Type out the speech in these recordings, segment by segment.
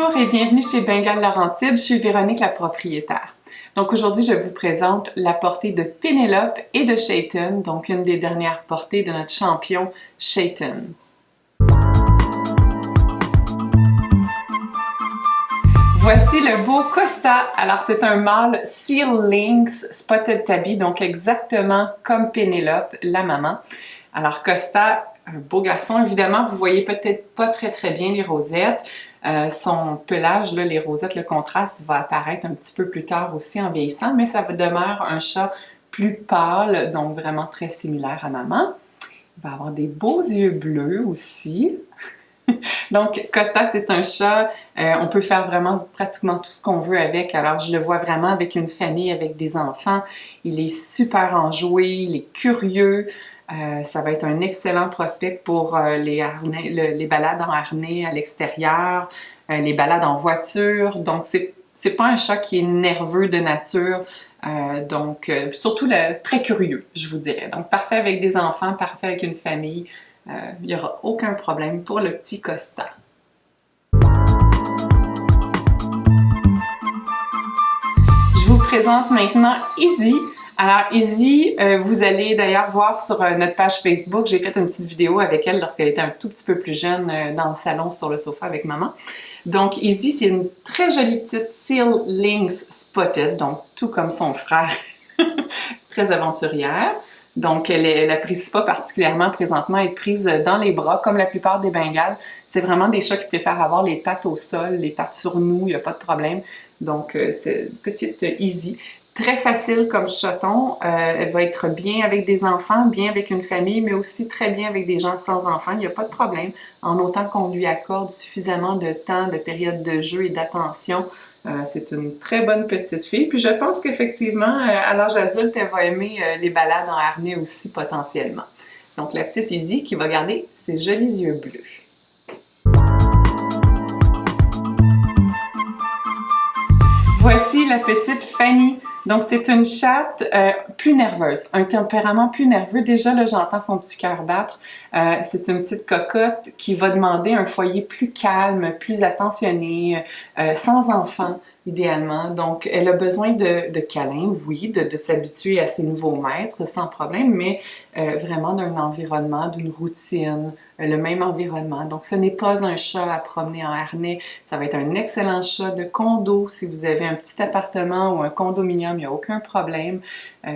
Bonjour et bienvenue chez Bengale Laurentide, je suis Véronique la propriétaire. Donc aujourd'hui je vous présente la portée de Pénélope et de Chayton, donc une des dernières portées de notre champion Chayton. Voici le beau Costa. Alors c'est un mâle Seal Lynx Spotted Tabby, donc exactement comme Pénélope, la maman. Alors Costa, un beau garçon, évidemment, vous voyez peut-être pas très bien les rosettes. Son pelage, là, les rosettes, le contraste va apparaître un petit peu plus tard aussi en vieillissant, mais ça demeure un chat plus pâle, donc vraiment très similaire à maman. Il va avoir des beaux yeux bleus aussi. Donc, Costa, c'est un chat, on peut faire vraiment pratiquement tout ce qu'on veut avec. Alors, je le vois vraiment avec une famille, avec des enfants. Il est super enjoué, il est curieux. Ça va être un excellent prospect pour les balades en harnais à l'extérieur, les balades en voiture. Donc, c'est pas un chat qui est nerveux de nature. Surtout très curieux, je vous dirais. Donc, parfait avec des enfants, parfait avec une famille. Il n'y aura aucun problème pour le petit Costa. Je vous présente maintenant Izzy. Alors Izzy, vous allez d'ailleurs voir sur notre page Facebook, j'ai fait une petite vidéo avec elle lorsqu'elle était un tout petit peu plus jeune dans le salon sur le sofa avec maman. Donc Izzy, c'est une très jolie petite Seal Lynx Spotted, donc tout comme son frère, très aventurière. Donc, elle n'apprécie pas particulièrement présentement être prise dans les bras, comme la plupart des Bengales. C'est vraiment des chats qui préfèrent avoir les pattes au sol, les pattes sur nous, il n'y a pas de problème. Donc, c'est une petite Izzy. Très facile comme chaton. Elle va être bien avec des enfants, bien avec une famille, mais aussi très bien avec des gens sans enfants. Il n'y a pas de problème, en autant qu'on lui accorde suffisamment de temps, de période de jeu et d'attention. C'est une très bonne petite fille. Puis je pense qu'effectivement, à l'âge adulte, elle va aimer les balades en harnais aussi potentiellement. Donc la petite Izzy qui va garder ses jolis yeux bleus. Voici la petite Fanny. Donc, c'est une chatte plus nerveuse, un tempérament plus nerveux. Déjà, là, j'entends son petit cœur battre. C'est une petite cocotte qui va demander un foyer plus calme, plus attentionné, sans enfants, idéalement. Donc, elle a besoin de câlins, oui, de s'habituer à ses nouveaux maîtres, sans problème, mais vraiment d'un environnement, d'une routine, le même environnement. Donc, ce n'est pas un chat à promener en harnais. Ça va être un excellent chat de condo. Si vous avez un petit appartement ou un condominium, il n'y a aucun problème.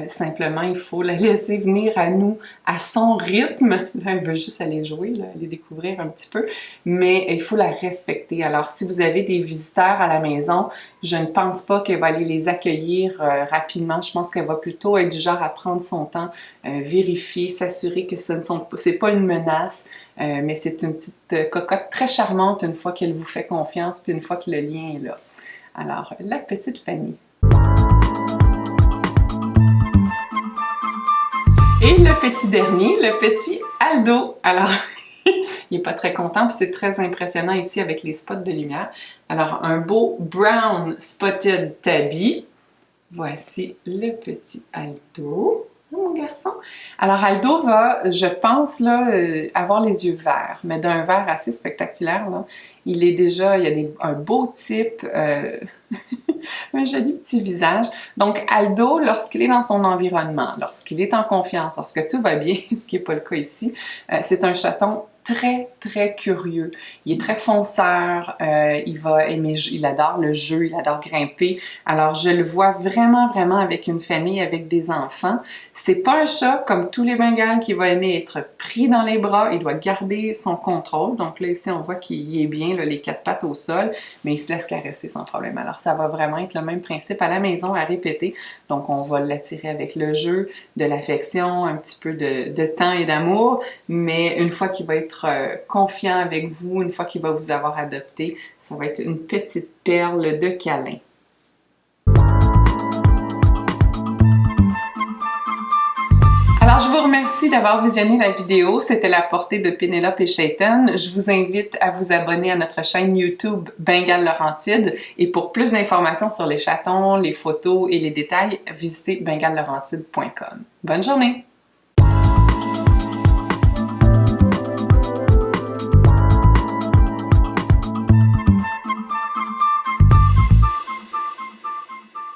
Simplement, il faut la laisser venir à nous à son rythme. Là, elle veut juste aller jouer, là, aller découvrir un petit peu, mais il faut la respecter. Alors, si vous avez des visiteurs à la maison, je ne pense pas qu'elle va aller les accueillir rapidement. Je pense qu'elle va plutôt être du genre à prendre son temps, vérifier, s'assurer que c'est pas une menace, mais c'est une petite cocotte très charmante une fois qu'elle vous fait confiance, puis une fois que le lien est là. Alors, la petite Fanny. Et le petit dernier, le petit Aldo. Alors, il n'est pas très content, puis c'est très impressionnant ici avec les spots de lumière. Alors, un beau Brown Spotted Tabby. Voici le petit Aldo. Mon garçon. Alors, Aldo va, je pense, là, avoir les yeux verts, mais d'un vert assez spectaculaire, là. Il a un beau type, un joli petit visage. Donc, Aldo, lorsqu'il est dans son environnement, lorsqu'il est en confiance, lorsque tout va bien, ce qui n'est pas le cas ici, c'est un chaton très curieux. Il est très fonceur, il adore le jeu, il adore grimper. Alors, je le vois vraiment avec une famille, avec des enfants. C'est pas un chat comme tous les Bengales qui va aimer être pris dans les bras. Il doit garder son contrôle. Donc là, ici, on voit qu'il est bien, là, les quatre pattes au sol, mais il se laisse caresser sans problème. Alors, ça va vraiment être le même principe à la maison à répéter. Donc, on va l'attirer avec le jeu, de l'affection, un petit peu de temps et d'amour, mais une fois qu'il va être confiant avec vous, une fois qu'il va vous avoir adopté, ça va être une petite perle de câlin. Alors, je vous remercie d'avoir visionné la vidéo. C'était la portée de Pénélope et Chayton. Je vous invite à vous abonner à notre chaîne YouTube Bengale Laurentide. Et pour plus d'informations sur les chatons, les photos et les détails, visitez bengalelaurentide.com. Bonne journée!